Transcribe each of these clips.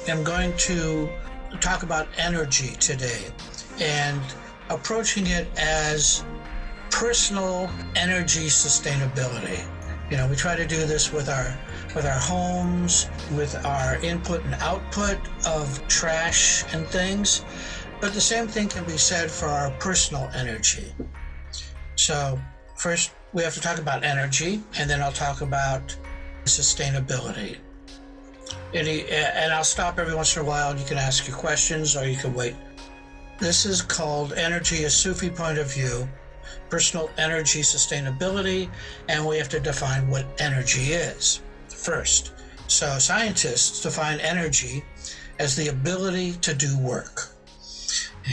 am going to talk about energy today and approaching it as personal energy sustainability. You know, we try to do this with our homes, with our input and output of trash and things, but the same thing can be said for our personal energy. So first we have to talk about energy, and then I'll talk about sustainability. And I'll stop every once in a while, and you can ask your questions or you can wait. This is called Energy, a Sufi Point of View, Personal Energy Sustainability, and we have to define what energy is first. So scientists define energy as the ability to do work.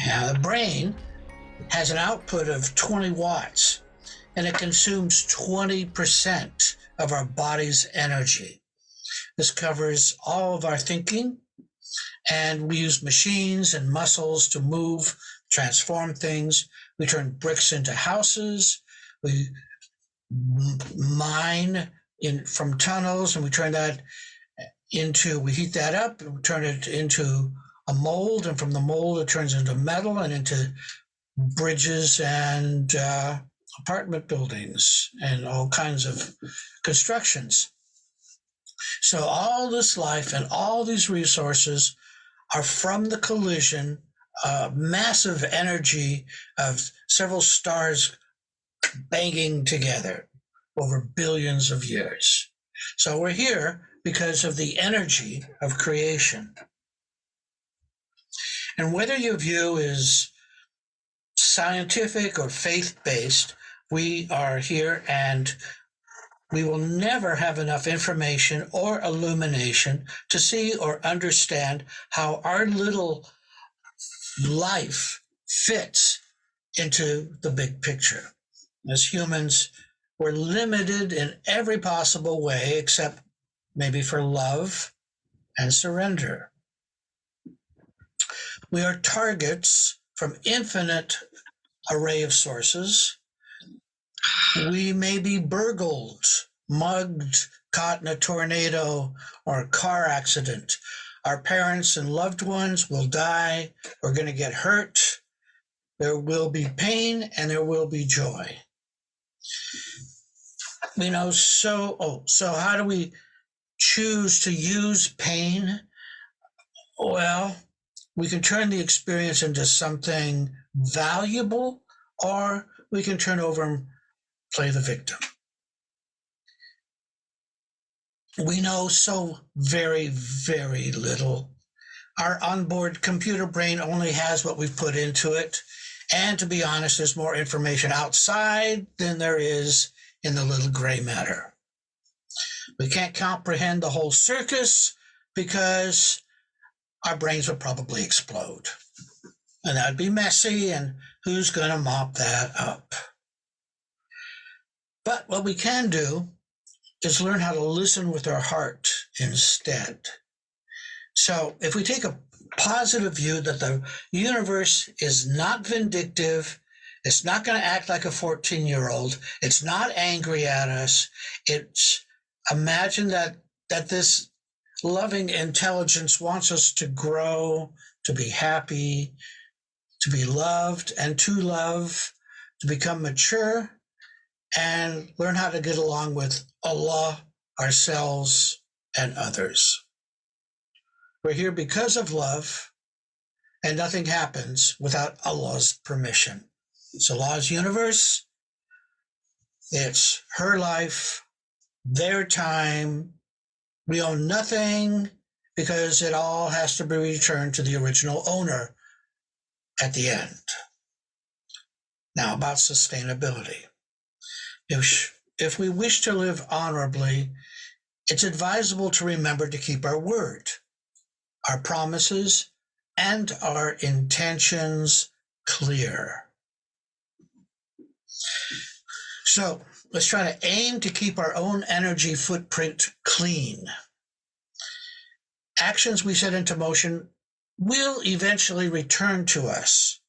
Now, the brain has an output of 20 watts, and it consumes 20% of our body's energy. This covers all of our thinking, and we use machines and muscles to move, transform things. We turn bricks into houses. We mine from tunnels, and we turn that we heat that up, and we turn it into a mold, and from the mold it turns into metal and into bridges and apartment buildings and all kinds of constructions. So all this life and all these resources are from the collision of massive energy of several stars banging together over billions of years. So we're here because of the energy of creation. And whether your view is scientific or faith-based, we are here, and we will never have enough information or illumination to see or understand how our little life fits into the big picture. As humans, we're limited in every possible way except maybe for love and surrender. We are targets from infinite array of sources. We may be burgled, mugged, caught in a tornado or a car accident. Our parents and loved ones will die. We're going to get hurt. There will be pain and there will be joy. You know, so how do we choose to use pain? Well, we can turn the experience into something valuable, or we can turn over and play the victim. We know so very, very little. Our onboard computer brain only has what we've put into it. And to be honest, there's more information outside than there is in the little gray matter. We can't comprehend the whole circus because our brains would probably explode. And that would be messy, and who's going to mop that up? But what we can do is learn how to listen with our heart instead. So if we take a positive view that the universe is not vindictive, it's not going to act like a 14-year-old, it's not angry at us, it's imagine that this loving intelligence wants us to grow, to be happy, to be loved and to love, to become mature, and learn how to get along with Allah, ourselves, and others. We're here because of love, and nothing happens without Allah's permission. It's Allah's universe. It's her life, their time. We own nothing because it all has to be returned to the original owner at the end. Now, about sustainability. If we wish to live honorably, it's advisable to remember to keep our word, our promises, and our intentions clear. So let's try to aim to keep our own energy footprint clean. Actions we set into motion will eventually return to us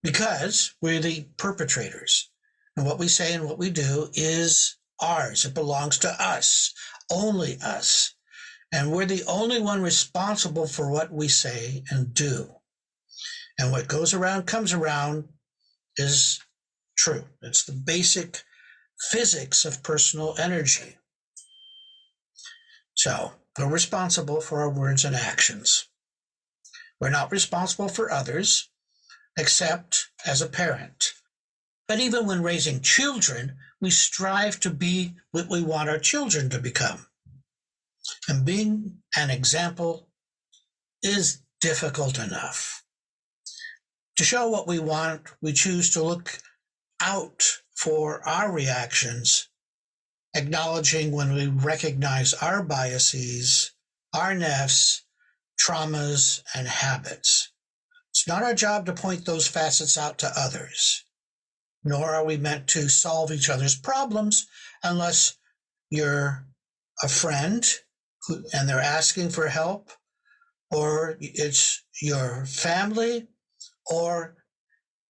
because we're the perpetrators. And what we say and what we do is ours. It belongs to us, only us. And we're the only one responsible for what we say and do. And what goes around comes around is true. It's the basic physics of personal energy. So we're responsible for our words and actions. We're not responsible for others, except as a parent. But even when raising children, we strive to be what we want our children to become. And being an example is difficult enough. To show what we want, we choose to look out for our reactions, acknowledging when we recognize our biases, our nafs, traumas, and habits. It's not our job to point those facets out to others, nor are we meant to solve each other's problems unless you're a friend and they're asking for help, or it's your family, or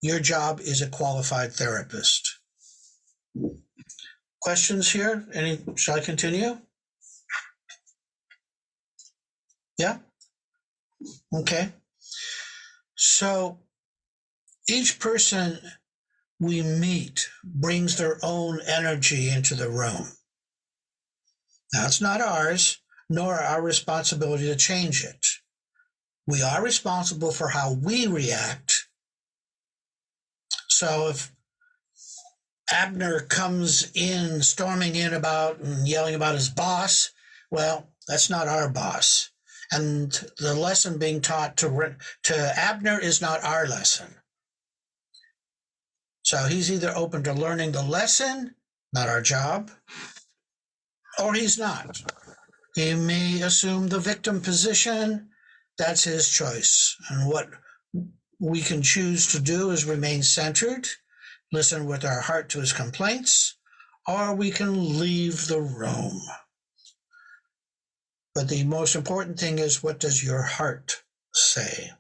your job is a qualified therapist. Questions here? Shall I continue? Yeah? Okay. So each person we meet brings their own energy into the room. Now, it's not ours, nor our responsibility to change it. We are responsible for how we react. So if Abner comes in, storming in about and yelling about his boss, well, that's not our boss. And the lesson being taught to Abner is not our lesson. So he's either open to learning the lesson, not our job, or he's not. He may assume the victim position. That's his choice. And what we can choose to do is remain centered, listen with our heart to his complaints, or we can leave the room. But the most important thing is, what does your heart say?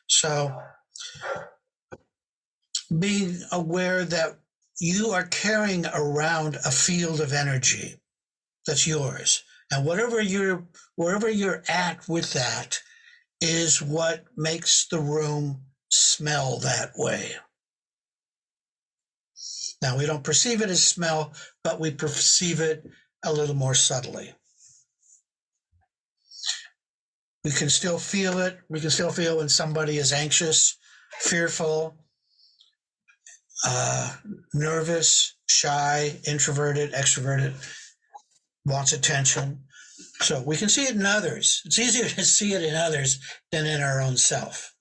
So being aware that you are carrying around a field of energy that's yours. And wherever you're at with that is what makes the room smell that way. Now, we don't perceive it as smell, but we perceive it a little more subtly. We can still feel it. We can still feel when somebody is anxious, fearful, nervous, shy, introverted, extroverted, wants attention. So we can see it in others. It's easier to see it in others than in our own self.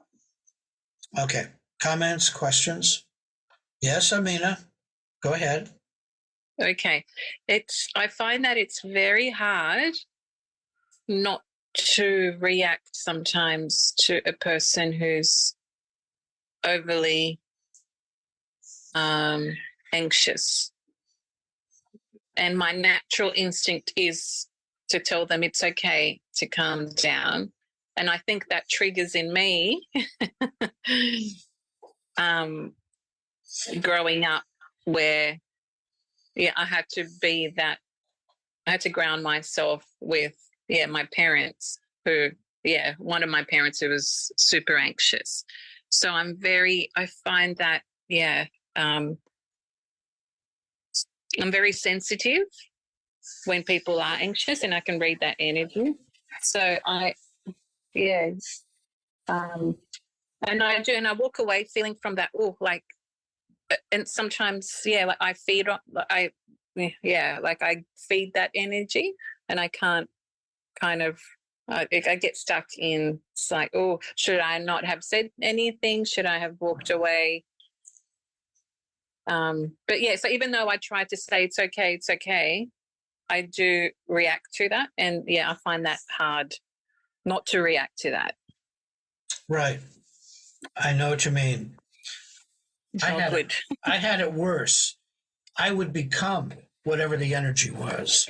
Okay, comments, questions? Yes, Amina, go ahead. Okay, I find that it's very hard not to react sometimes to a person who's overly anxious. And my natural instinct is to tell them it's okay to calm down. And I think that triggers in me growing up where, I had to ground myself with, my parents one of my parents who was super anxious. So I find that, I'm very sensitive when people are anxious, and I can read that energy. So and I walk away feeling from that, and sometimes, like I feed that energy, and I can't kind of, I get stuck in, it's like, should I not have said anything? Should I have walked away? But so even though I try to say it's okay, I do react to that. And I find that hard not to react to that. Right. I know what you mean. I had it worse. I would become whatever the energy was.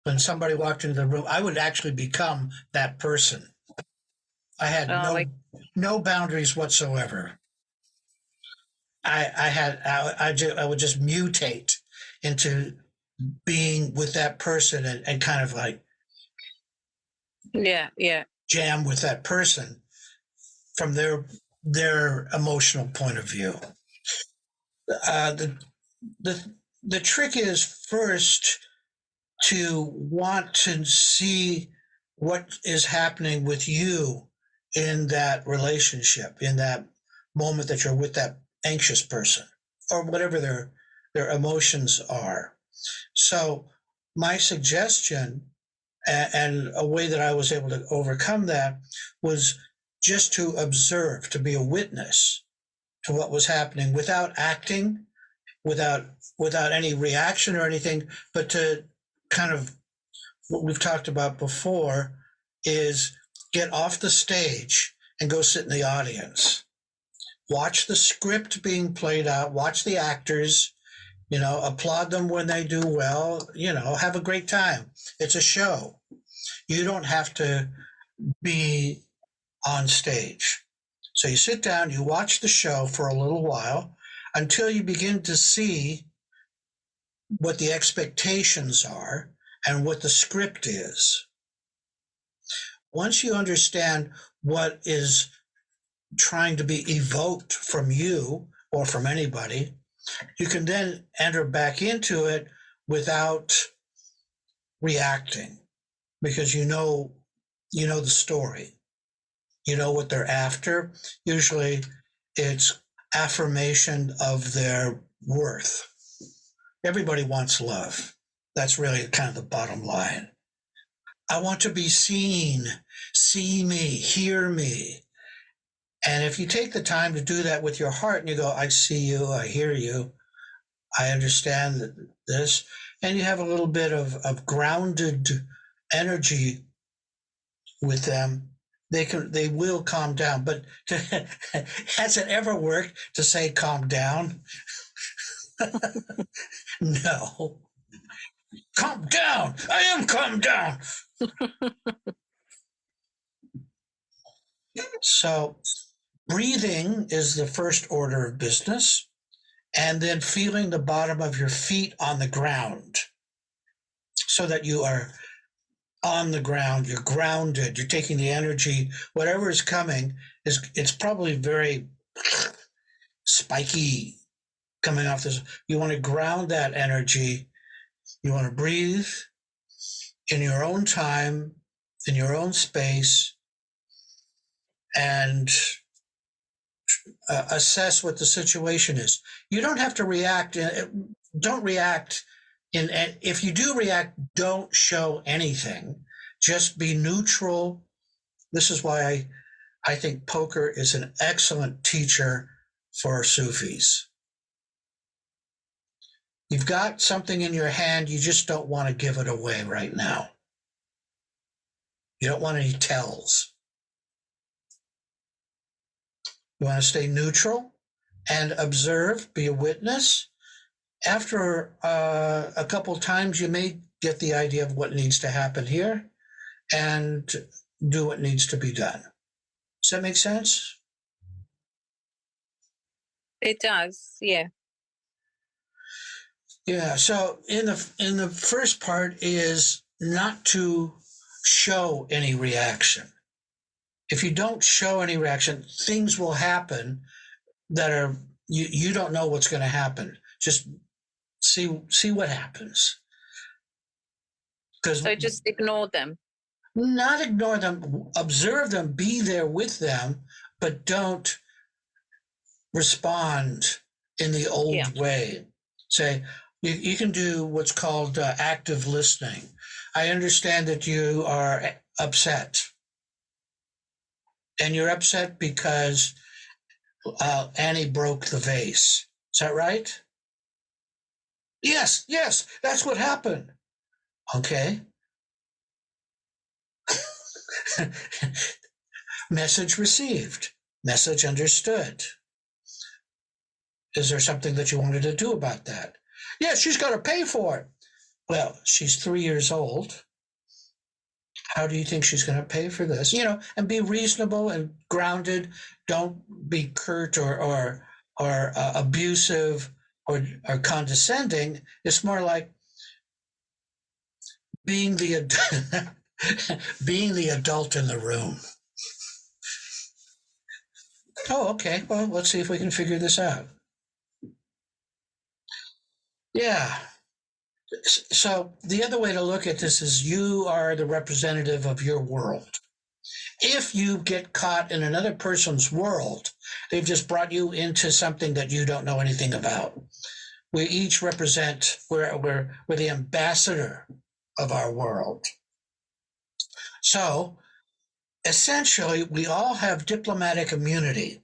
When somebody walked into the room, I would actually become that person. I had no boundaries whatsoever. I would just mutate into being with that person and kind of like yeah. jam with that person from their emotional point of view. Uh, the the trick is first to want to see what is happening with you in that relationship, in that moment that you're with that anxious person or whatever their emotions are. So my suggestion and a way that I was able to overcome that was just to observe, to be a witness to what was happening without acting, without without any reaction or anything, but to kind of what we've talked about before is get off the stage and go sit in the audience. Watch the script being played out, watch the actors, applaud them when they do well, have a great time. It's a show. You don't have to be on stage. So you sit down, you watch the show for a little while until you begin to see what the expectations are and what the script is. Once you understand what is trying to be evoked from you or from anybody, you can then enter back into it without reacting because you know the story. You know what they're after. Usually it's affirmation of their worth. Everybody wants love. That's really kind of the bottom line. I want to be seen, see me, hear me. And if you take the time to do that with your heart and you go, I see you, I hear you, I understand this, and you have a little bit of grounded energy with them, they will calm down. But has it ever worked to say calm down? No. Calm down. I am calm down. So breathing is the first order of business, and then feeling the bottom of your feet on the ground so that you are on the ground, you're grounded, you're taking the energy, whatever is coming it's probably very spiky coming off this. You want to ground that energy. You want to breathe in your own time, in your own space, and assess what the situation is. You don't have to react. Don't react. If you do react, don't show anything. Just be neutral. This is why I think poker is an excellent teacher for Sufis. You've got something in your hand, you just don't want to give it away right now. You don't want any tells. You want to stay neutral and observe, be a witness. After a couple times, you may get the idea of what needs to happen here and do what needs to be done. Does that make sense? It does, yeah. Yeah. So in the first part is not to show any reaction. If you don't show any reaction, things will happen that are you don't know what's going to happen. Just see what happens. So just ignore them. Not ignore them, observe them, be there with them, but don't respond in the old way. Say, you can do what's called active listening. I understand that you are upset. And you're upset because Annie broke the vase. Is that right? Yes, that's what happened. Okay. Message received. Message understood. Is there something that you wanted to do about that? Yeah, she's got to pay for it. Well, she's 3 years old. How do you think she's going to pay for this? And be reasonable and grounded. Don't be curt or abusive or condescending. It's more like, being the being the adult in the room. Oh, okay. Well, let's see if we can figure this out. Yeah. So the other way to look at this is you are the representative of your world. If you get caught in another person's world, they've just brought you into something that you don't know anything about. We each represent, we're the ambassador of our world. So essentially, we all have diplomatic immunity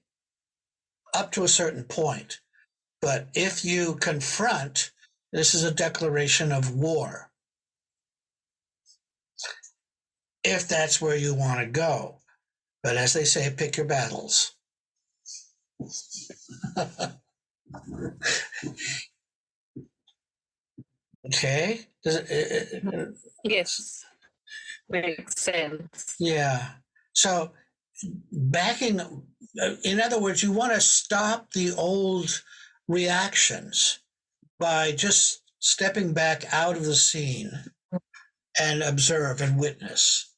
up to a certain point. But if you confront, this is a declaration of war, if that's where you want to go. But as they say, pick your battles. Okay? Yes, makes sense. Yeah. So backing, in other words, you want to stop the old reactions by just stepping back out of the scene and observe and witness.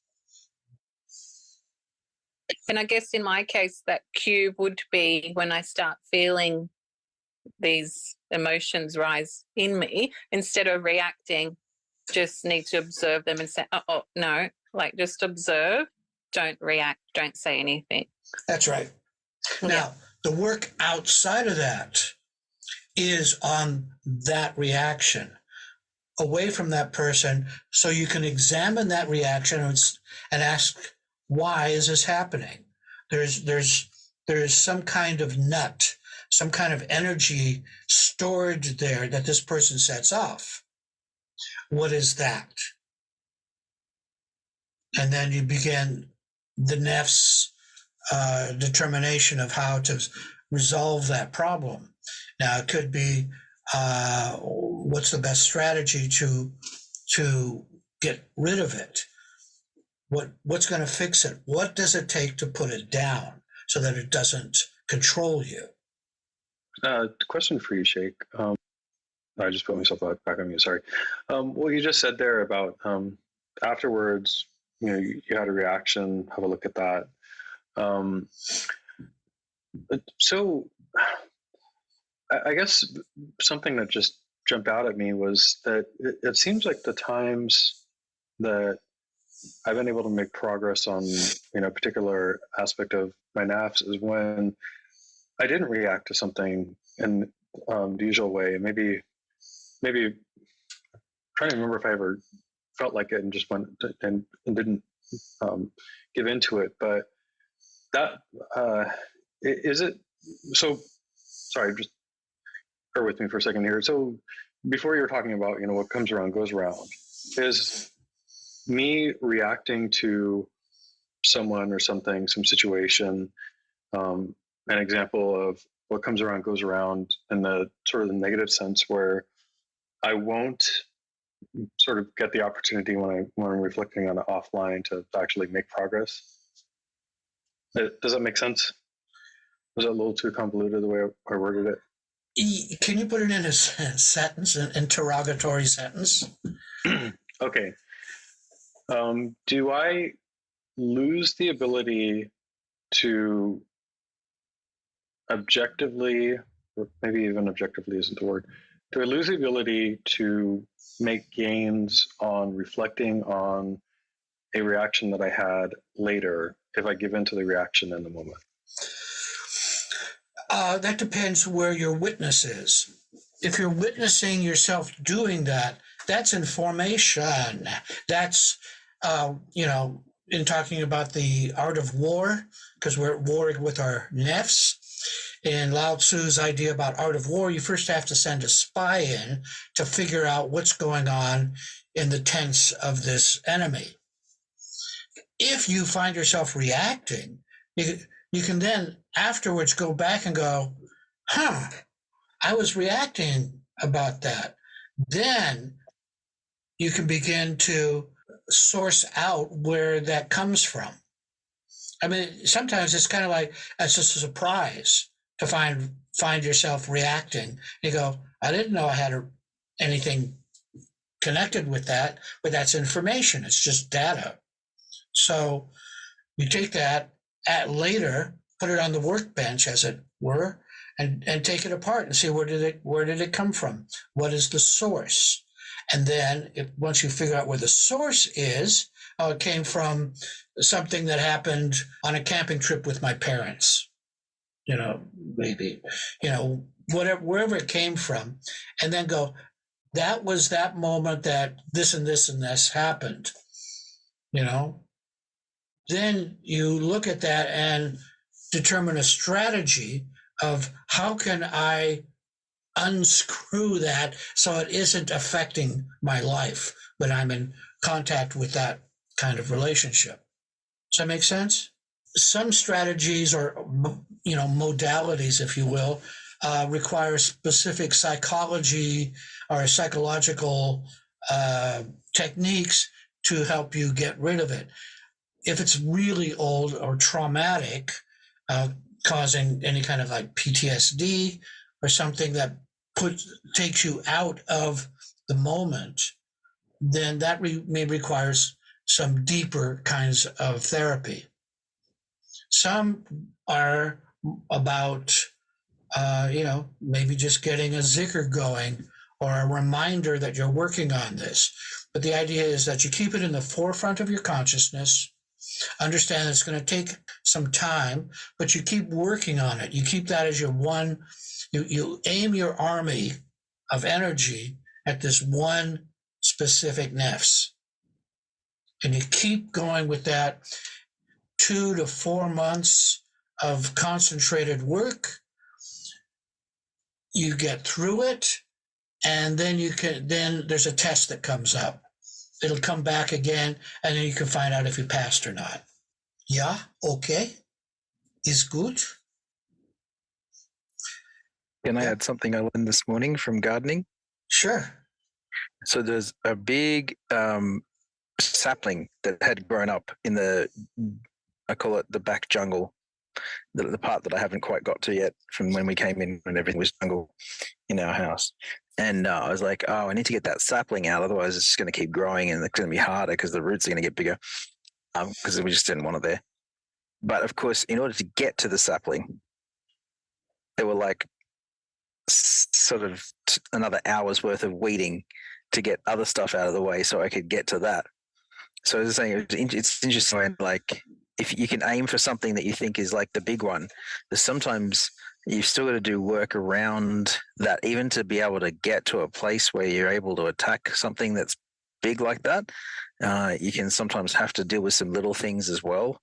And I guess in my case, that cue would be when I start feeling these emotions rise in me, instead of reacting, just need to observe them and say, oh, no, like just observe, don't react, don't say anything. That's right. Now, the work outside of that is on that reaction, away from that person, so you can examine that reaction and ask, why is this happening? There's some kind of nut, some kind of energy stored there that this person sets off. What is that? And then you begin the nafs determination of how to resolve that problem. Now, it could be what's the best strategy to get rid of it? What's going to fix it? What does it take to put it down so that it doesn't control you? Question for you, Sheikh. I just put myself back on mute. Sorry. What you just said there about afterwards, you had a reaction. Have a look at that. So I guess something that just jumped out at me was that it seems like the times that I've been able to make progress on a particular aspect of my nafs is when I didn't react to something in the usual way. Maybe trying to remember if I ever felt like it and just went and didn't give into it. But that is it. So sorry, just bear with me for a second here. So before you were talking about what comes around goes around, is me reacting to someone or something, some situation, an example of what comes around goes around in the sort of the negative sense, where I won't sort of get the opportunity when I'm reflecting on it offline to actually make progress. Does that make sense? Was it a little too convoluted the way I worded it? Can you put it in a sentence, an interrogatory sentence? Okay. Do I lose the ability to objectively, or maybe even objectively isn't the word, do I lose the ability to make gains on reflecting on a reaction that I had later if I give into the reaction in the moment? That depends where your witness is. If you're witnessing yourself doing that, that's information. That's, in talking about the art of war, because we're at war with our nafs. In Lao Tzu's idea about art of war, you first have to send a spy in to figure out what's going on in the tents of this enemy. If you find yourself reacting, you can then afterwards go back and go, I was reacting about that. Then you can begin to source out where that comes from. I mean, sometimes it's kind of like it's just a surprise to find yourself reacting. You go, I didn't know I had anything connected with that, but that's information. It's just data. So you take that at later, put it on the workbench, as it were, and take it apart and see where did it come from? What is the source? And then once you figure out where the source is, it came from something that happened on a camping trip with my parents, maybe, whatever, wherever it came from, and then go, that was that moment that this and this and this happened, then you look at that and determine a strategy of how can I unscrew that so it isn't affecting my life when I'm in contact with that kind of relationship. Does that make sense? Some strategies or modalities, if you will, require specific psychology or psychological techniques to help you get rid of it. If it's really old or traumatic, causing any kind of like PTSD or something that takes you out of the moment, then that may require some deeper kinds of therapy. Some are about, maybe just getting a zikr going or a reminder that you're working on this. But the idea is that you keep it in the forefront of your consciousness. Understand it's going to take some time, but you keep working on it. You keep that as your one, you aim your army of energy at this one specific nafs. And you keep going with that 2 to 4 months of concentrated work. You get through it, and then then there's a test that comes up. It'll come back again, and then you can find out if you passed or not. Yeah, okay. Is good. Can I add something I learned this morning from gardening? Sure. So there's a big sapling that had grown up in I call it the back jungle, the part that I haven't quite got to yet from when we came in when everything was jungle in our house. And I was like, I need to get that sapling out. Otherwise, it's just going to keep growing and it's going to be harder because the roots are going to get bigger because we just didn't want it there. But of course, in order to get to the sapling, there were like sort of another hour's worth of weeding to get other stuff out of the way so I could get to that. So I was saying, it's interesting when, like, if you can aim for something that you think is like the big one, there's sometimes you've still got to do work around that, even to be able to get to a place where you're able to attack something that's big like that. You can sometimes have to deal with some little things as well.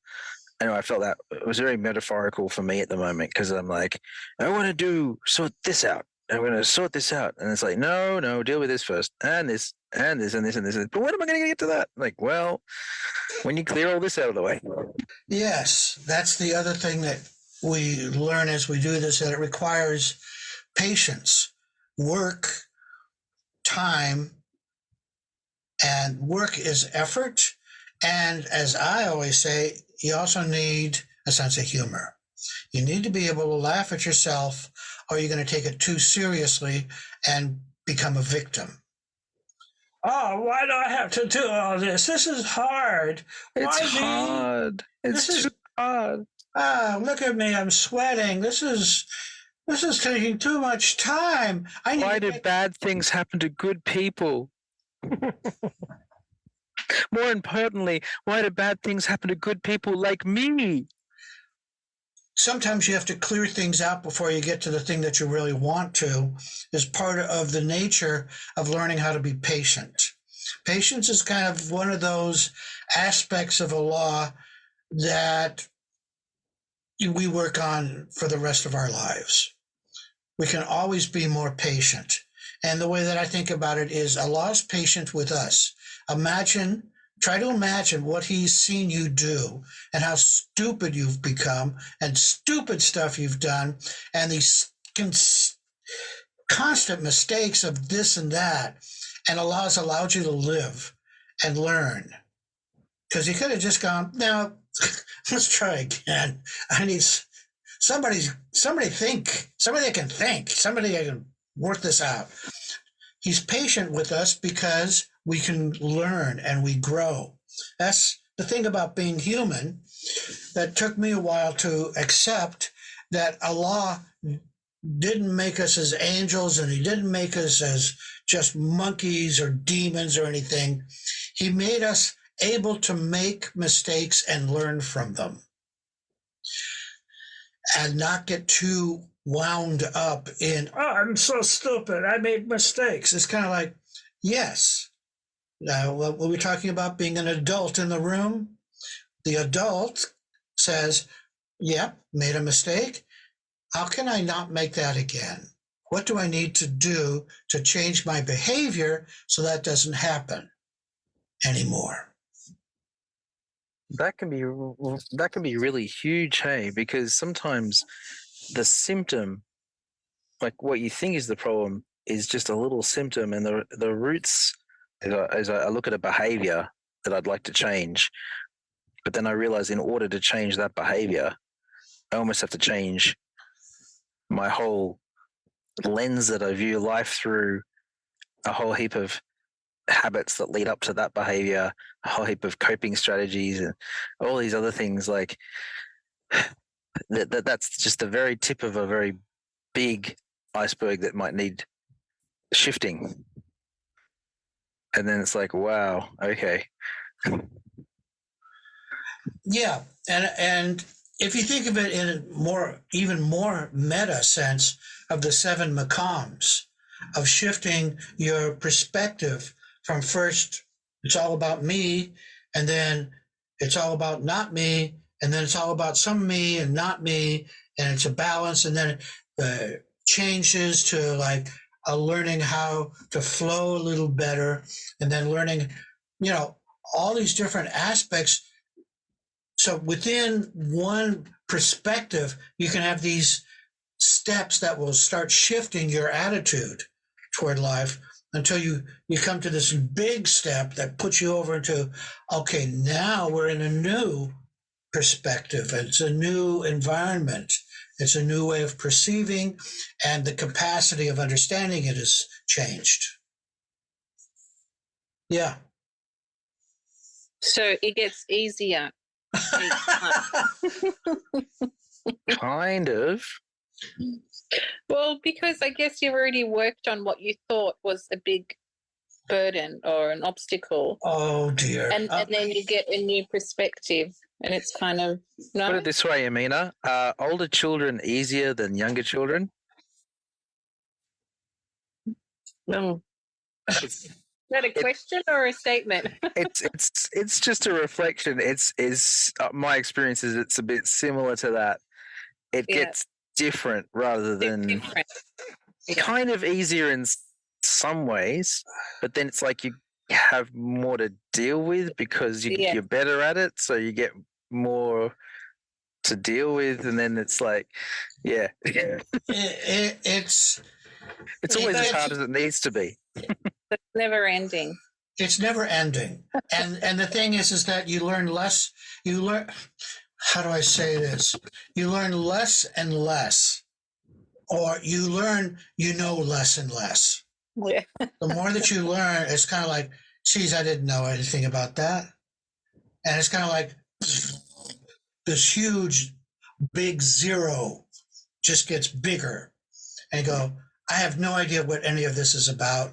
Anyway, I felt that it was very metaphorical for me at the moment because I'm like, I want to sort this out. I'm going to sort this out. And it's like, no, deal with this first and this and this and this and this. But when am I going to get to that? Like, well, when you clear all this out of the way. Yes, that's the other thing that we learn as we do this, that it requires patience, work, time, and work is effort. And as I always say, you also need a sense of humor. You need to be able to laugh at yourself, or you're going to take it too seriously and become a victim. Oh, why do I have to do all this? This is hard. It's hard. It's too hard. Look at me. I'm sweating. This is taking too much time. Why do bad things happen to good people? More importantly, why do bad things happen to good people like me? Sometimes you have to clear things out before you get to the thing that you really want to, is part of the nature of learning how to be patient. Patience is kind of one of those aspects of a law that we work on for the rest of our lives. We can always be more patient. And the way that I think about it is Allah's patient with us. Try to imagine what he's seen you do and how stupid you've become and stupid stuff you've done and these constant mistakes of this and that. And Allah's allowed you to live and learn. Because he could have just gone, no, let's try again. I need somebody that can think, somebody that can work this out. He's patient with us because we can learn and we grow. That's the thing about being human that took me a while to accept, that Allah didn't make us as angels and he didn't make us as just monkeys or demons or anything. He made us able to make mistakes and learn from them and not get too wound up in, oh, I'm so stupid, I made mistakes. It's kind of like, yes. Now, what we're talking about being an adult in the room, the adult says, yep, made a mistake. How can I not make that again? What do I need to do to change my behavior so that doesn't happen anymore? That can be really huge, hey, because sometimes the symptom, like what you think is the problem, is just a little symptom, and the roots. As I look at a behavior that I'd like to change, but then I realize in order to change that behavior, I almost have to change my whole lens that I view life through, a whole heap of habits that lead up to that behavior, a whole heap of coping strategies, and all these other things. Like that's just the very tip of a very big iceberg that might need shifting. And then it's like, wow, okay. Yeah, and if you think of it in a even more meta sense of the 7 maqams, of shifting your perspective from first, it's all about me, and then it's all about not me, and then it's all about some me and not me, and it's a balance, and then changes to like learning how to flow a little better, and then learning, all these different aspects. So within one perspective, you can have these steps that will start shifting your attitude toward life until you come to this big step that puts you over into, okay, now we're in a new perspective. It's a new environment. It's a new way of perceiving, and the capacity of understanding it has changed. Yeah. So it gets easier. Kind of. Well, because I guess you've already worked on what you thought was a big burden or an obstacle. Oh, dear. And then you get a new perspective, and it's kind of, no? Put it this way, Amina. Are older children easier than younger children? No. Is that a question or a statement? It's just a reflection. It's my experience is it's a bit similar to that. It gets different rather than different. kind of easier in some ways, but then it's like you have more to deal with because you're better at it, so you get more to deal with, and then it's like, yeah, it's always as hard as it needs to be. It's never ending. It's never ending, and the thing is that you learn less. You learn. How do I say this? You learn less and less, or you learn, less and less. Yeah. The more that you learn, it's kind of like, geez, I didn't know anything about that. And it's kind of like this huge, big zero just gets bigger. And you go, I have no idea what any of this is about.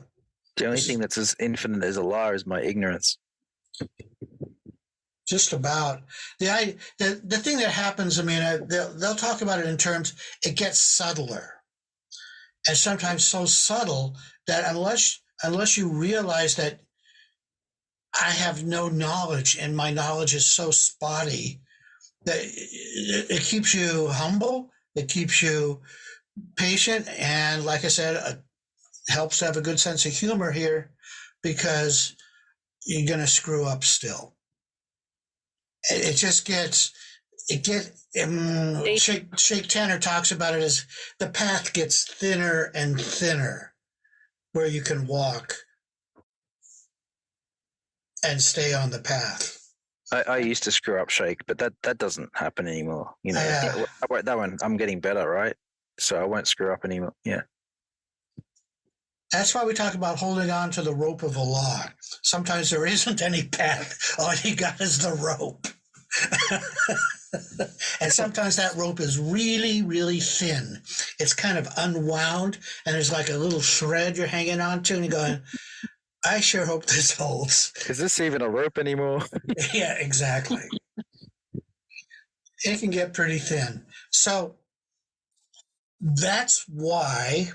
The only thing that's as infinite as Allah is my ignorance. Just about. The thing that happens, I mean, they'll talk about it in terms, it gets subtler. And sometimes so subtle that unless you realize that I have no knowledge and my knowledge is so spotty, that it keeps you humble, it keeps you patient, and like I said, it helps to have a good sense of humor here, because you're going to screw up still. Sheikh Tanner talks about it as the path gets thinner and thinner where you can walk and stay on the path. I used to screw up, Sheikh, but that doesn't happen anymore. Yeah. That one, I'm getting better, right? So I won't screw up anymore. Yeah. That's why we talk about holding on to the rope of the law. Sometimes there isn't any path. All you got is the rope. And sometimes that rope is really, really thin. It's kind of unwound, and there's like a little thread you're hanging on to, and you're going, I sure hope this holds. Is this even a rope anymore? Yeah, exactly. It can get pretty thin. So that's why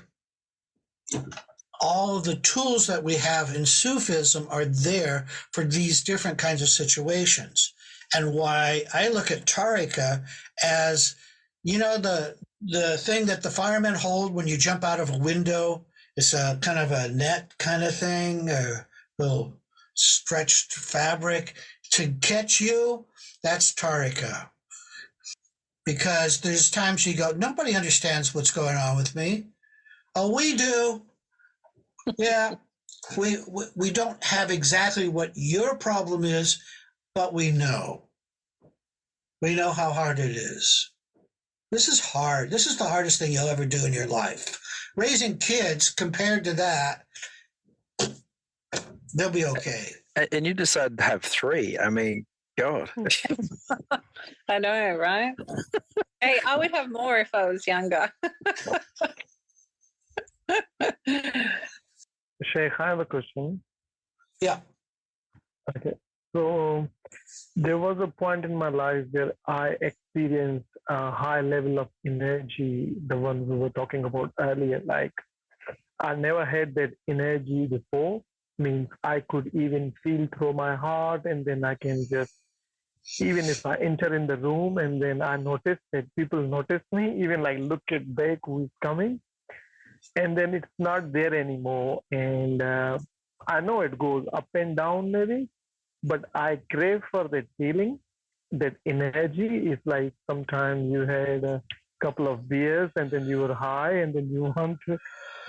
all of the tools that we have in Sufism are there for these different kinds of situations. And why I look at Tariqa as, the thing that the firemen hold when you jump out of a window. It's a kind of a net kind of thing, a little stretched fabric to catch you. That's Tariqa. Because there's times you go, nobody understands what's going on with me. Oh, we do. Yeah, we don't have exactly what your problem is, but we know. We know how hard it is. This is hard. This is the hardest thing you'll ever do in your life. Raising kids, compared to that, they'll be okay. And you decided to have 3. I mean, God. I know, right? Hey, I would have more if I was younger. Sheikh, I have a question. Yeah. Okay. So there was a point in my life where I experienced a high level of energy, the one we were talking about earlier. Like I never had that energy before. Means I could even feel through my heart, and then I can just, even if I enter in the room and then I notice that people notice me, even like look at back who's coming, and then it's not there anymore. And I know it goes up and down maybe, but I crave for that feeling, that energy. Is like sometimes you had a couple of beers and then you were high and then you want to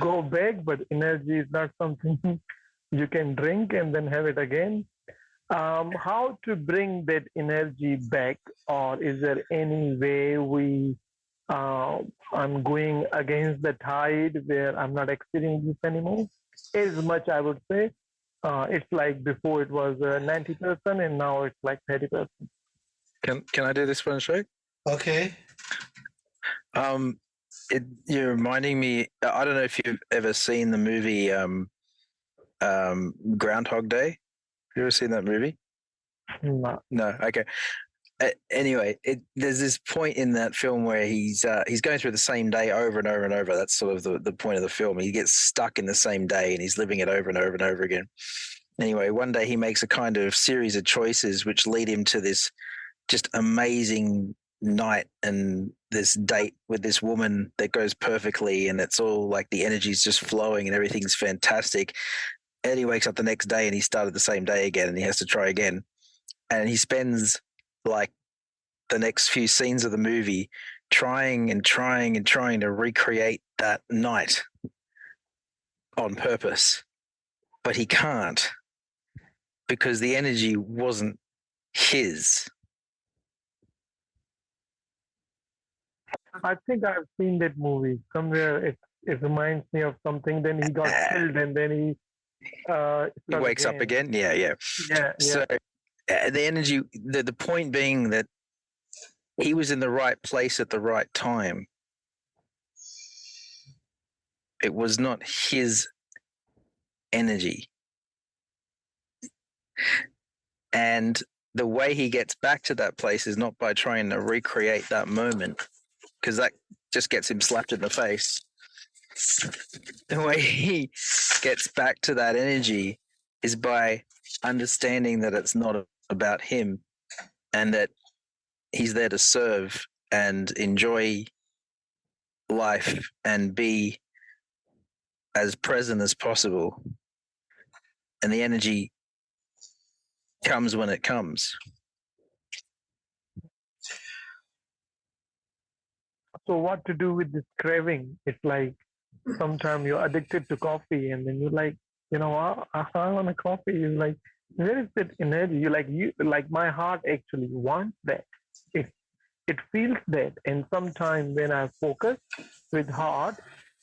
go back, but energy is not something you can drink and then have it again. How to bring that energy back, or is there any way I'm going against the tide where I'm not experiencing this anymore? As much I would say, it's like before it was 90% and now it's like 30%. Can I do this one, Sheikh? Okay. You're reminding me. I don't know if you've ever seen the movie Groundhog Day. Have you ever seen that movie? No. No. Okay. Anyway, there's this point in that film where he's going through the same day over and over and over. That's sort of the point of the film. He gets stuck in the same day and he's living it over and over and over again. Anyway, one day he makes a kind of series of choices which lead him to this just amazing night and this date with this woman that goes perfectly, and it's all like the energy's just flowing and everything's fantastic. And he wakes up the next day and he started the same day again and he has to try again. And he spends like the next few scenes of the movie trying to recreate that night on purpose. But he can't, because the energy wasn't his. I think I've seen that movie somewhere. It reminds me of something. Then he got killed, and then he wakes up again. Yeah. So the energy. The point being that he was in the right place at the right time. It was not his energy, and the way he gets back to that place is not by trying to recreate that moment, because that just gets him slapped in the face. The way he gets back to that energy is by understanding that it's not about him and that he's there to serve and enjoy life and be as present as possible. And the energy comes when it comes. So what to do with this craving? It's like sometimes you're addicted to coffee and then you're like, I want a coffee. You're like, where is that energy? You like my heart actually wants that. It feels that. And sometimes when I focus with heart,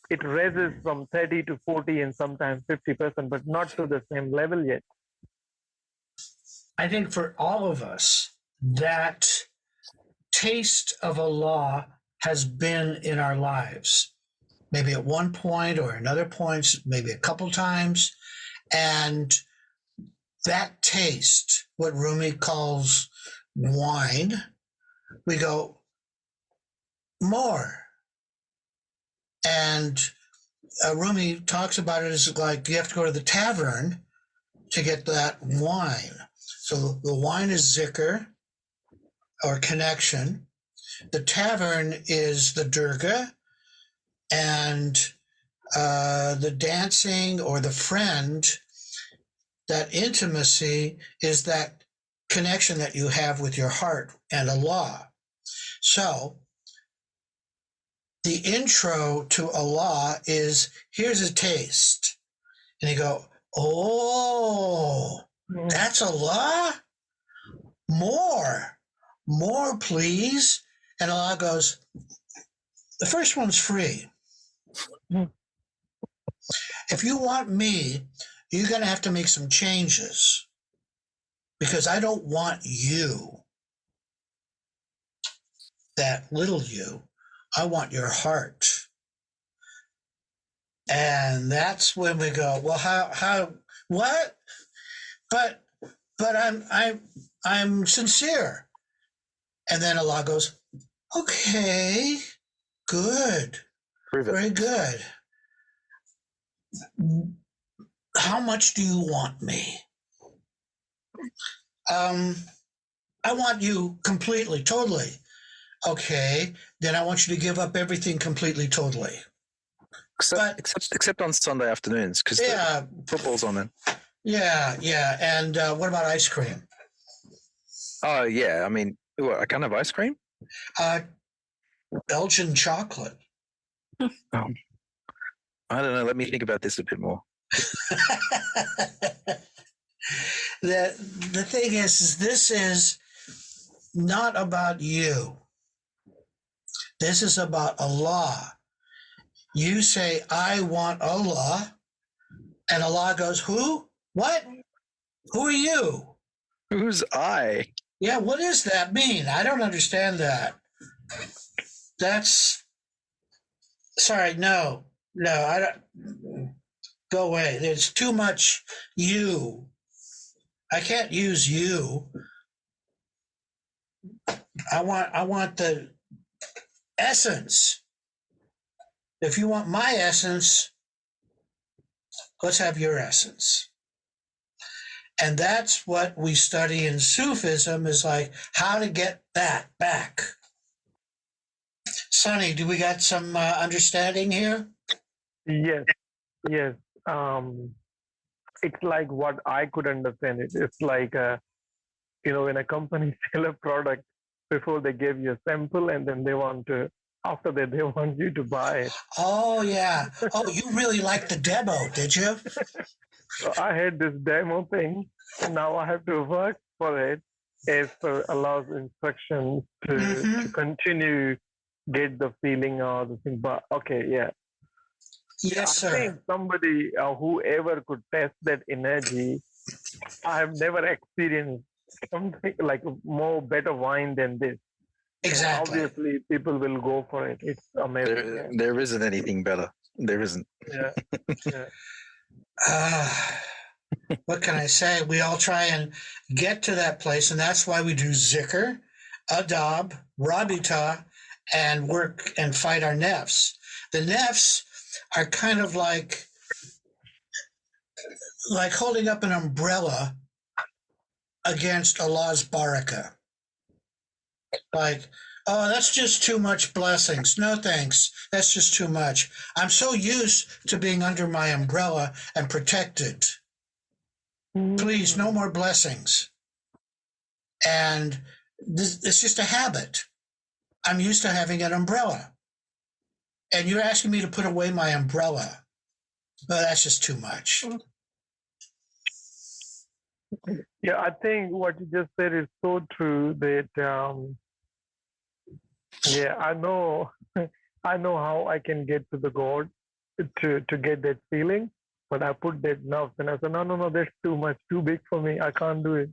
it raises from 30 to 40 and sometimes 50%, but not to the same level yet. I think for all of us, that taste of Allah has been in our lives, maybe at one point or another point, maybe a couple times. And that taste, what Rumi calls wine, we go, more. And Rumi talks about it as like you have to go to the tavern to get that wine. So the wine is zikr or connection. The tavern is the durga, and the dancing or the friend, that intimacy is that connection that you have with your heart and Allah. So the intro to Allah is, here's a taste. And you go, oh, that's Allah? More, please. And Allah goes, the first one's free. If you want me, you're going to have to make some changes because I don't want you, that little you. I want your heart. And that's when we go, well, how, what? But I'm sincere. And then Allah goes, okay, good, very good. How much do you want me? I want you completely, totally. Okay, then I want you to give up everything completely, totally. Except on Sunday afternoons, because football's on then. Yeah. And what about ice cream? Oh, yeah. I mean, what, I can't have ice cream? Belgian chocolate. Oh, I don't know. Let me think about this a bit more. The thing is this is not about you. This is about Allah. You say, I want Allah, and Allah goes, who? What? Who are you? Who's I? Yeah, what does that mean? I don't understand that. Sorry, no, I don't. Go away. There's too much you. I can't use you. I want the essence. If you want my essence, let's have your essence. And that's what we study in Sufism, is like how to get that back. Sonny, do we got some understanding here? Yes. It's like what I could understand it. It's like, when a company sell a product, before they give you a sample, and then after that, they want you to buy it. Oh, yeah. Oh, you really liked the demo, did you? So I had this demo thing, and now I have to work for it as per Allah's instructions to continue get the feeling or the thing. But okay, yeah. Yes, sir. I think somebody, whoever could test that energy, I have never experienced something like more better wine than this. Exactly. And obviously, people will go for it. It's amazing. There isn't anything better. There isn't. Yeah. What can I say? We all try and get to that place, and that's why we do zikr, adab, rabita, and work and fight our nafs. The nafs are kind of like holding up an umbrella against Allah's barakah. Like, oh, that's just too much blessings. No thanks. That's just too much. I'm so used to being under my umbrella and protected. Please, no more blessings. And it's just a habit. I'm used to having an umbrella. And you're asking me to put away my umbrella. Well, that's just too much. Yeah, I think what you just said is so true that, I know how I can get to the God. to get that feeling. But I put that nerves and I said, no, that's too much, too big for me. I can't do it.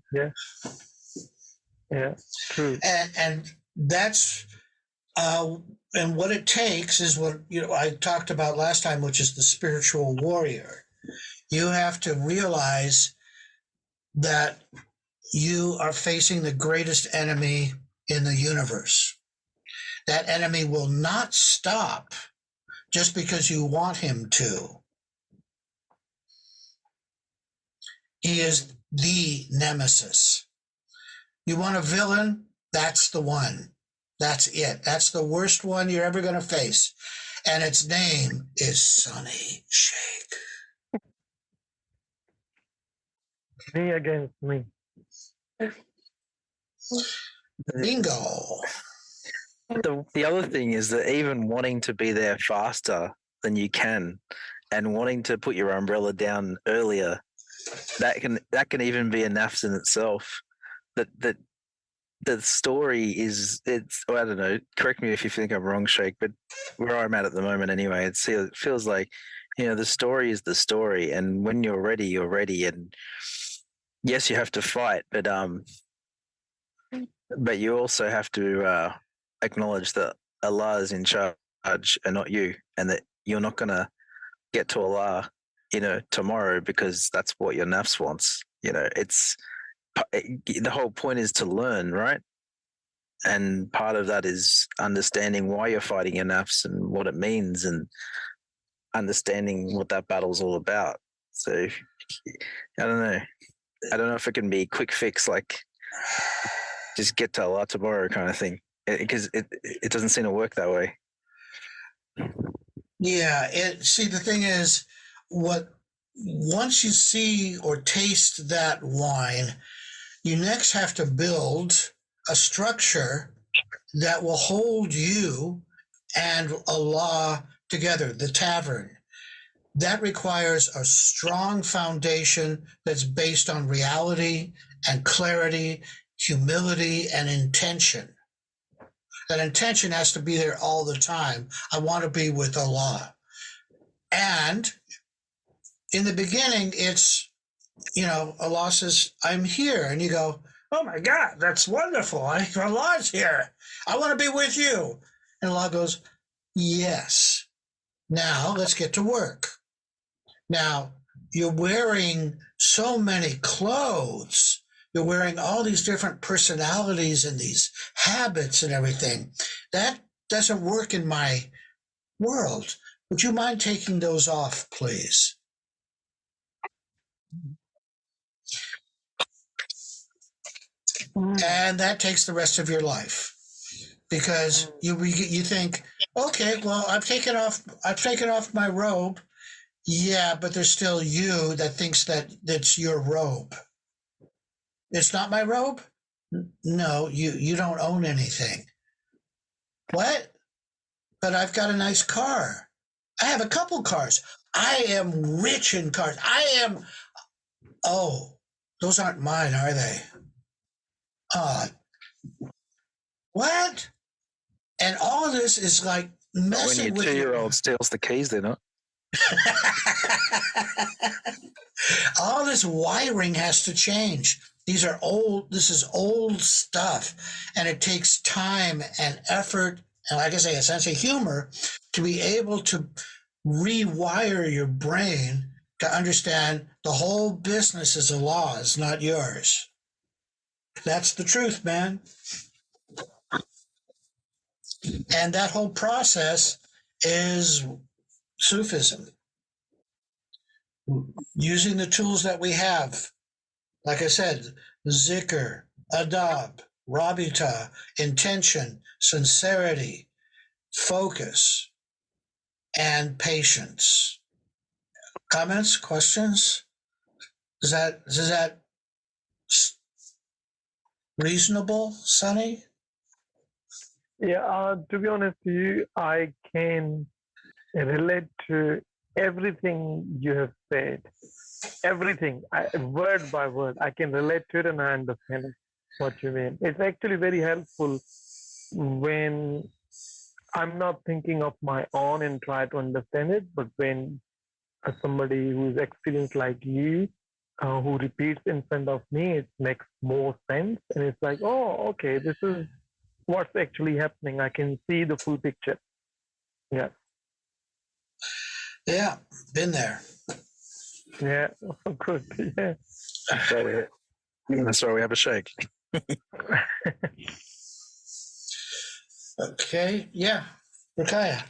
Yeah, true. And that's and what it takes is what I talked about last time, which is the spiritual warrior. You have to realize that you are facing the greatest enemy in the universe. That enemy will not stop just because you want him to. He is the nemesis. You want a villain? That's the one. That's it. That's the worst one you're ever going to face. And its name is Sonny Shake. Me against me. Bingo. The other thing is that even wanting to be there faster than you can and wanting to put your umbrella down earlier, that can even be a nafs in itself. That the story is, I don't know, correct me if you think I'm wrong, Shake, but where I'm at the moment anyway, it feels like, the story is the story, and when you're ready, you're ready. And yes, you have to fight, but you also have to acknowledge that Allah is in charge and not you, and that you're not going to get to Allah, tomorrow, because that's what your nafs wants. It's the whole point is to learn, right? And part of that is understanding why you're fighting your nafs and what it means, and understanding what that battle's all about. So I don't know if it can be a quick fix, like just get to Allah tomorrow kind of thing, because it doesn't seem to work that way. Yeah. See, the thing is, once you see or taste that wine, you next have to build a structure that will hold you and Allah together, the tavern. That requires a strong foundation that's based on reality and clarity, humility, and intention. That intention has to be there all the time. I want to be with Allah. And in the beginning, it's, Allah says, I'm here. And you go, oh my God, that's wonderful. Allah's here. I want to be with you. And Allah goes, yes. Now let's get to work. Now, you're wearing so many clothes. You're wearing all these different personalities and these habits and everything. That doesn't work in my world. Would you mind taking those off, please? And that takes the rest of your life, because you think, okay, well, I've taken off my robe. Yeah, but there's still you that thinks that it's your robe. It's not my robe? No, you don't own anything. What? But I've got a nice car. I have a couple cars. I am rich in cars. Oh, those aren't mine, are they? What? And all of this is like messing with when your 2-year-old steals the keys, they're not. All this wiring has to change. This is old stuff, and it takes time and effort, and like I say, a sense of humor to be able to rewire your brain to understand the whole business is Allah's, not yours. That's the truth, man. And that whole process is Sufism. Using the tools that we have, like I said, zikr, adab, rabita, intention, sincerity, focus, and patience. Comments, questions? Is that reasonable, Sonny? Yeah, to be honest with you, I can relate to everything you have said. Everything, word by word, I can relate to it and I understand what you mean. It's actually very helpful when I'm not thinking of my own and try to understand it, but when somebody who's experienced like you, who repeats in front of me, it makes more sense. And it's like, oh, okay, this is what's actually happening. I can see the full picture. Yeah. Yeah, been there. Yeah. Good. Yeah. That's why we have a shake. Okay, yeah. Rakaya.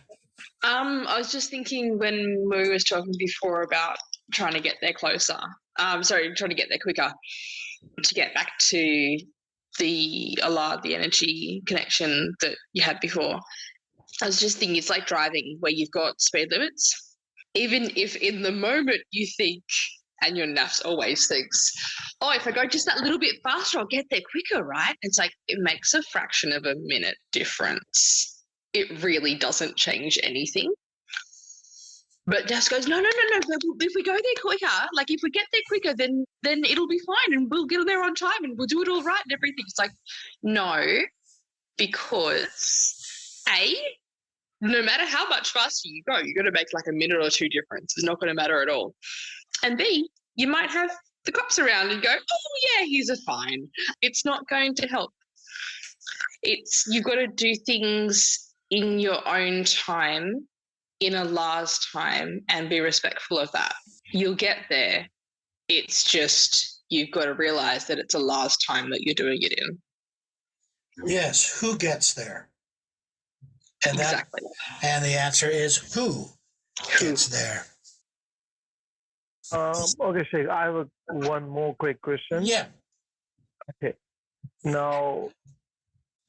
I was just thinking when Moo was talking before about trying to get there closer. Trying to get there quicker to get back to the Allah, the energy connection that you had before. I was just thinking it's like driving where you've got speed limits. Even if in the moment you think, and your nafs always thinks, oh, if I go just that little bit faster, I'll get there quicker, right? It's like it makes a fraction of a minute difference. It really doesn't change anything. But just goes, no. If we go there quicker, like if we get there quicker, then it'll be fine and we'll get there on time and we'll do it all right and everything. It's like, no, because no matter how much faster you go, you're going to make like a minute or two difference. It's not going to matter at all. And B, you might have the cops around and go, oh yeah, he's a fine. It's not going to help. You've got to do things in your own time, in Allah's time, and be respectful of that. You'll get there. It's just you've got to realize that it's Allah's time that you're doing it in. Yes, who gets there? And Exactly. And the answer is who gets there? Okay, Sheikh, I have one more quick question. Yeah. Okay. Now,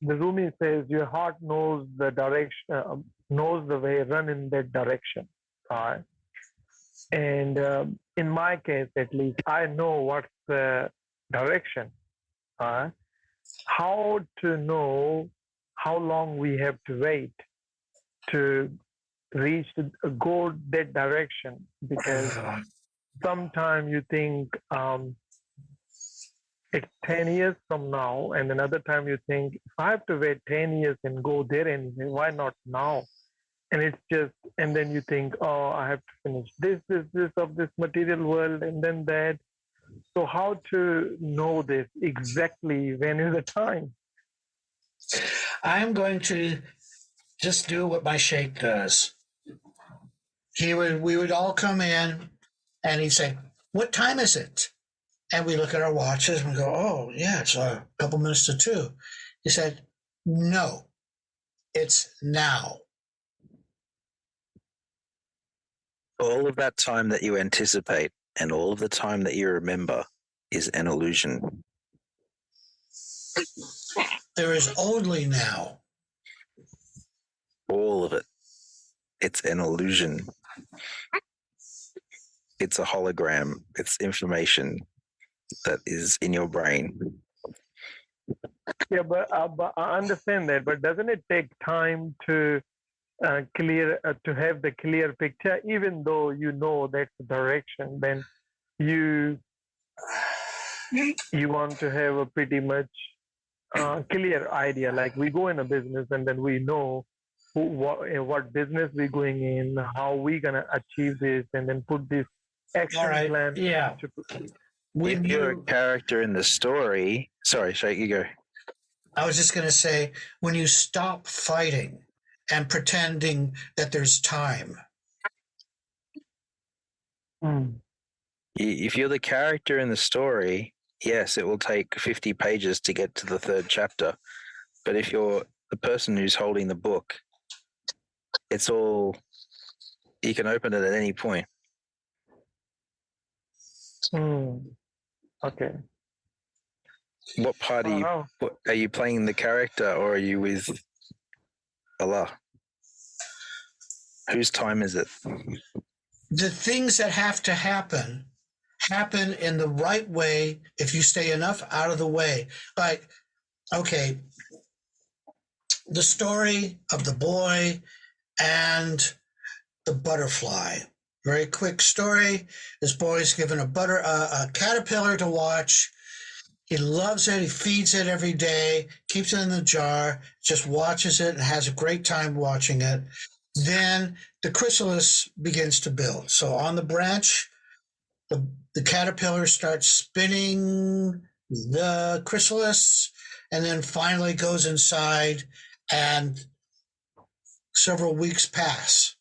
the Rumi says your heart knows the direction, knows the way, run in that direction. Right? And in my case, at least, I know what's the direction. How to know how long we have to wait to reach go that direction? Because sometimes you think it's 10 years from now, and another time you think, if I have to wait 10 years and go there anyway, why not now? And it's just, and then you think, oh, I have to finish this of this material world, and then that. So how to know this exactly? When is the time? I'm going to just do what my sheikh does. We would all come in and he'd say, what time is it? And we look at our watches and we go, oh, yeah, it's a couple minutes to 2. He said, no, it's now. All of that time that you anticipate and all of the time that you remember is an illusion. There is only now. All of it. It's an illusion. It's a hologram. It's information that is in your brain. Yeah, but I understand that. But doesn't it take time to have the clear picture? Even though you know that's the direction, then you want to have a pretty much clear idea. Like we go in a business and then we know what business we're going in, how we're gonna achieve this, and then put this action plan. Yeah. If you're a character in the story, sorry, Sheikh, you go. I was just going to say, when you stop fighting and pretending that there's time. If you're the character in the story, yes, it will take 50 pages to get to the 3rd chapter. But if you're the person who's holding the book, it's all, you can open it at any point. Okay. What part are you playing the character, or are you with Allah? Whose time is it? The things that have to happen in the right way if you stay enough out of the way. Like, okay, the story of the boy and the butterfly. Very quick story. This boy's given a caterpillar to watch, He loves it. He feeds it every day, keeps it in the jar, just watches it and has a great time watching it. Then the chrysalis begins to build. So on the branch, the caterpillar starts spinning the chrysalis and then finally goes inside, and several weeks pass.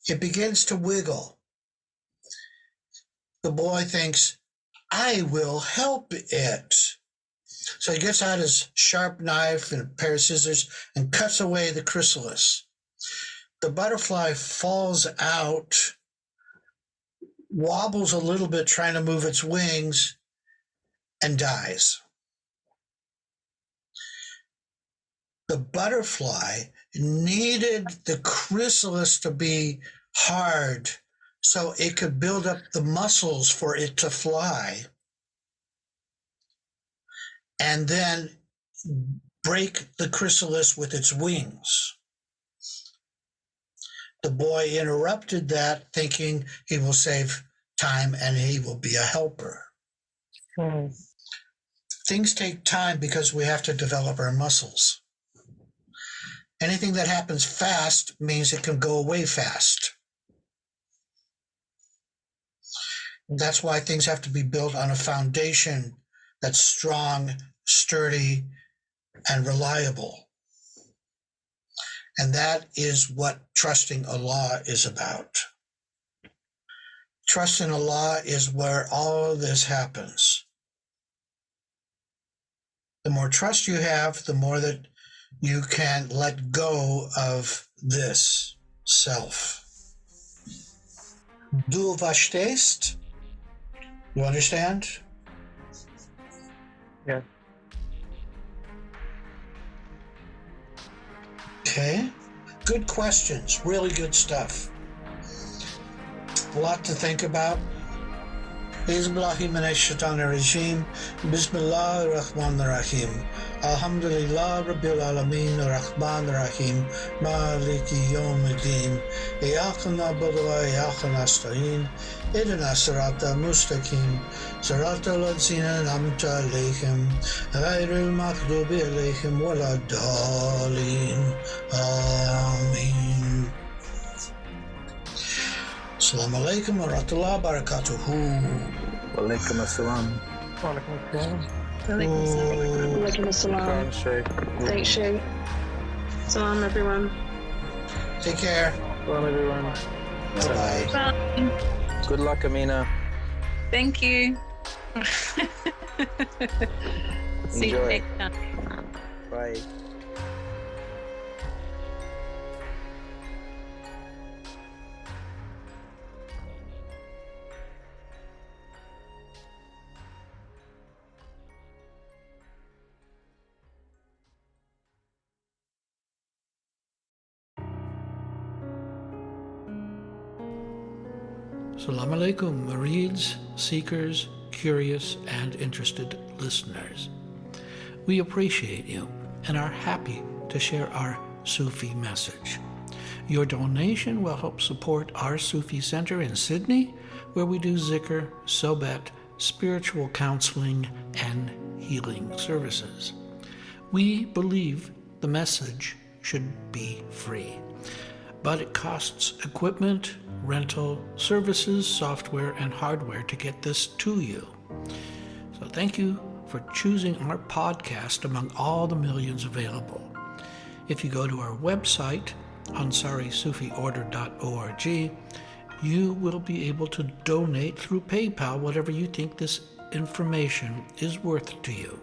It begins to wiggle. The boy thinks, I will help it. So he gets out his sharp knife and a pair of scissors and cuts away the chrysalis. The butterfly falls out, wobbles a little bit trying to move its wings, and dies. The butterfly needed the chrysalis to be hard so it could build up the muscles for it to fly, and then break the chrysalis with its wings. The boy interrupted that, thinking he will save time and he will be a helper. Things take time because we have to develop our muscles. Anything that happens fast means it can go away fast. That's why things have to be built on a foundation that's strong, sturdy, and reliable. And that is what trusting Allah is about. Trust in Allah is where all of this happens. The more trust you have, the more that you can let go of this self. Du verstehst? You understand? Yeah. Okay. Good questions. Really good stuff. A lot to think about. Bismillahirrahmanirrahim. Bismillahirrahmanirrahim. Alhamdulillah Rabbil Alameen Rahman Rahim Maliki Yawmiddin. Iyyaka na'budu wa iyyaka nasta'in. Ihdina sirata mustaqim. Sirata allazina an'amta alayhim. Ghayril maghdubi alayhim waladdallin. Ameen. Assalamu alaikum wa rahmatullahi wa barakatuhu. Wa alaikum assalam. Walaikum assalam. Thanks, Shay. Salam, everyone. Take care. Well, everyone. Bye-bye. Bye. Good luck, Amina. Thank you. See you Enjoy. next time. Bye. Assalamu alaikum, Marids, seekers, curious, and interested listeners. We appreciate you and are happy to share our Sufi message. Your donation will help support our Sufi Center in Sydney, where we do zikr, sohbet, spiritual counseling, and healing services. We believe the message should be free, but it costs equipment, rental, services, software, and hardware to get this to you. So thank you for choosing our podcast among all the millions available. If you go to our website, AnsariSufiOrder.org, you will be able to donate through PayPal whatever you think this information is worth to you.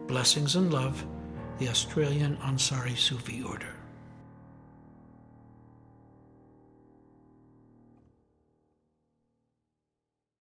Blessings and love, the Australian Ansari Sufi Order.